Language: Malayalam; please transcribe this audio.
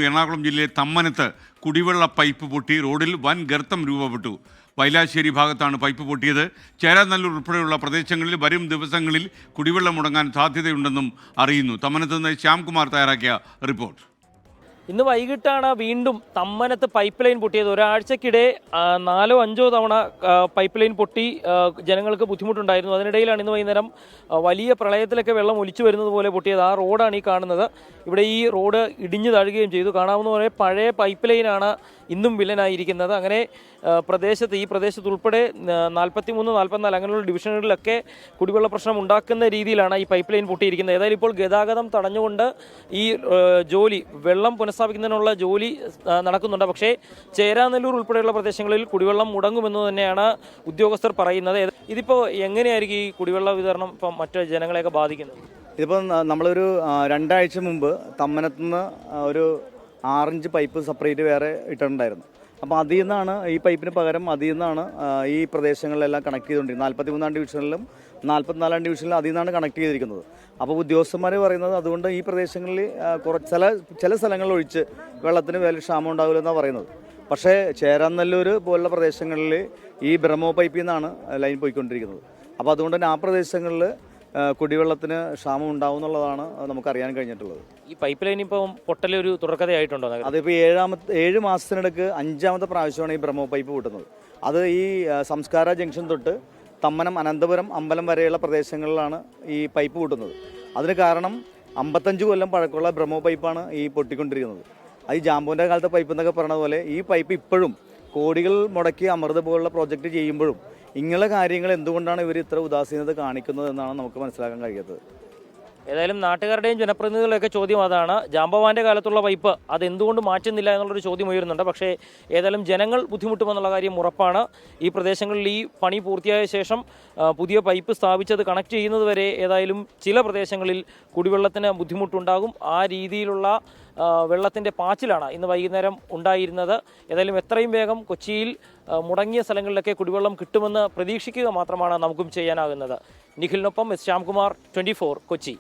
എറണാകുളം ജില്ലയിലെ തമ്മനത്ത് കുടിവെള്ള പൈപ്പ് പൊട്ടി റോഡിൽ വൻ ഗർത്തം രൂപപ്പെട്ടു. വൈലാശ്ശേരി ഭാഗത്താണ് പൈപ്പ് പൊട്ടിയത്. ചേരാനല്ലൂർ ഉൾപ്പെടെയുള്ള പ്രദേശങ്ങളിൽ വരും ദിവസങ്ങളിൽ കുടിവെള്ളം മുടങ്ങാൻ സാധ്യതയുണ്ടെന്നും അറിയുന്നു. തമ്മനത്ത് നിന്ന് ശ്യാംകുമാർ തയ്യാറാക്കിയ റിപ്പോർട്ട്. ഇന്ന് വൈകിട്ടാണ് വീണ്ടും തമ്മനത്ത് പൈപ്പ് ലൈൻ പൊട്ടിയത്. ഒരാഴ്ചക്കിടെ 4-5 തവണ പൈപ്പ് ലൈൻ പൊട്ടി ജനങ്ങൾക്ക് ബുദ്ധിമുട്ടുണ്ടായിരുന്നു. അതിനിടയിലാണ് ഇന്ന് വൈകുന്നേരം വലിയ പ്രളയത്തിലൊക്കെ വെള്ളം ഒലിച്ചു വരുന്നത് പോലെ പൊട്ടിയത്. ആ റോഡാണ് ഈ കാണുന്നത്. ഇവിടെ ഈ റോഡ് ഇടിഞ്ഞു താഴുകയും ചെയ്തു. കാണാവുന്ന പോലെ പഴയ പൈപ്പ് ലൈനാണ് ഇന്നും വില്ലനായിരിക്കുന്നത്. അങ്ങനെ ഈ പ്രദേശത്ത് ഉൾപ്പെടെ 43-44 അങ്ങനെയുള്ള ഡിവിഷനുകളിലൊക്കെ കുടിവെള്ള പ്രശ്നം ഉണ്ടാക്കുന്ന രീതിയിലാണ് ഈ പൈപ്പ് ലൈൻ പൊട്ടിയിരിക്കുന്നത്. ഏതായാലും ഇപ്പോൾ ഗതാഗതം തടഞ്ഞുകൊണ്ട് ഈ വെള്ളം പുനഃസ്ഥാപിക്കുന്നതിനുള്ള ജോലി നടക്കുന്നുണ്ട്. പക്ഷേ ചേരാനല്ലൂർ ഉൾപ്പെടെയുള്ള പ്രദേശങ്ങളിൽ കുടിവെള്ളം മുടങ്ങുമെന്ന് തന്നെയാണ് ഉദ്യോഗസ്ഥർ പറയുന്നത്. ഇതിപ്പോൾ എങ്ങനെയായിരിക്കും ഈ കുടിവെള്ള വിതരണം ഇപ്പം മറ്റു ജനങ്ങളെയൊക്കെ ബാധിക്കുന്നത്? ഇതിപ്പോൾ നമ്മളൊരു 2 ആഴ്ച മുമ്പ് തമ്മനത്തുനിന്ന് ഒരു 6 ഇഞ്ച് പൈപ്പ് സെപ്പറേറ്റ് വേറെ ഇട്ടിട്ടുണ്ടായിരുന്നു. അപ്പോൾ അതിൽ നിന്നാണ് ഈ പൈപ്പിന് പകരം അതിൽ നിന്നാണ് ഈ പ്രദേശങ്ങളിലെല്ലാം കണക്ട് ചെയ്തുകൊണ്ടിരിക്കുന്നത്. 43-ാം ഡിവിഷനിലും 44-ാം ഡിവിഷനിലും അതിൽ നിന്നാണ് കണക്ട് ചെയ്തിരിക്കുന്നത്. അപ്പോൾ ഉദ്യോഗസ്ഥന്മാർ പറയുന്നത് അതുകൊണ്ട് ഈ പ്രദേശങ്ങളിൽ ചില സ്ഥലങ്ങളിൽ ഒഴിച്ച് വെള്ളത്തിന് വലിയ ക്ഷാമം ഉണ്ടാവില്ലെന്നാണ് പറയുന്നത്. പക്ഷേ ചേരാനല്ലൂർ പോലുള്ള പ്രദേശങ്ങളിൽ ഈ ബ്രഹ്മോ പൈപ്പിൽ നിന്നാണ് ലൈൻ പോയിക്കൊണ്ടിരിക്കുന്നത്. അപ്പോൾ അതുകൊണ്ട് തന്നെ ആ പ്രദേശങ്ങളിൽ കുടിവെള്ളത്തിന് ക്ഷാമം ഉണ്ടാവും എന്നുള്ളതാണ് നമുക്കറിയാൻ കഴിഞ്ഞിട്ടുള്ളത്. ഈ പൈപ്പ് ലൈൻ ഇപ്പം പൊട്ടലൊരു തുടർക്കഥയായിട്ടുണ്ടോ? അതിപ്പോൾ 7 മാസത്തിനിടയ്ക്ക് 5ാമത്തെ പ്രാവശ്യമാണ് ഈ ബ്രഹ്മോ പൈപ്പ് പൊട്ടുന്നത്. അത് ഈ സംസ്കാര ജംഗ്ഷൻ തൊട്ട് തമ്മനം അനന്തപുരം അമ്പലം വരെയുള്ള പ്രദേശങ്ങളിലാണ് ഈ പൈപ്പ് പൊട്ടുന്നത്. അതിന് കാരണം 55 കൊല്ലം പഴക്കമുള്ള ബ്രഹ്മോ പൈപ്പാണ് ഈ പൊട്ടിക്കൊണ്ടിരിക്കുന്നത്. അത് ഈ ജാമ്പുവിൻ്റെ കാലത്തെ പൈപ്പ് എന്നൊക്കെ പറഞ്ഞ പോലെ ഈ പൈപ്പ് ഇപ്പോഴും കോടികൾ മുടക്കി അമൃത് പോലുള്ള പ്രോജക്റ്റ് ചെയ്യുമ്പോഴും ഇങ്ങനെയുള്ള കാര്യങ്ങൾ എന്തുകൊണ്ടാണ് ഇവർ ഇത്ര ഉദാസീനത കാണിക്കുന്നത് എന്നാണ് നമുക്ക് മനസ്സിലാക്കാൻ കഴിയാത്തത്. ഏതായാലും നാട്ടുകാരുടെയും ജനപ്രതിനിധികളുടെയൊക്കെ ചോദ്യം അതാണ്. ജാമ്പവാന്റെ കാലത്തുള്ള പൈപ്പ് അതെന്തുകൊണ്ട് മാറ്റുന്നില്ല എന്നുള്ളൊരു ചോദ്യം ഉയരുന്നുണ്ട്. പക്ഷേ ഏതായാലും ജനങ്ങൾ ബുദ്ധിമുട്ടുമെന്നുള്ള കാര്യം ഉറപ്പാണ്. ഈ പ്രദേശങ്ങളിൽ ഈ പണി പൂർത്തിയായ ശേഷം പുതിയ പൈപ്പ് സ്ഥാപിച്ചത് കണക്ട് ചെയ്യുന്നത് വരെ ഏതായാലും ചില പ്രദേശങ്ങളിൽ കുടിവെള്ളത്തിന് ബുദ്ധിമുട്ടുണ്ടാകും. ആ രീതിയിലുള്ള വെള്ളത്തിൻ്റെ പാച്ചിലാണ് ഇന്ന് വൈകുന്നേരം ഉണ്ടായിരുന്നത്. ഏതായാലും എത്രയും വേഗം കൊച്ചിയിൽ മുടങ്ങിയ സ്ഥലങ്ങളിലൊക്കെ കുടിവെള്ളം കിട്ടുമെന്ന് പ്രതീക്ഷിക്കുക മാത്രമാണ് നമുക്കും ചെയ്യാനാകുന്നത്. നിഖിലിനൊപ്പം ശ്യാംകുമാർ, 24 കൊച്ചി.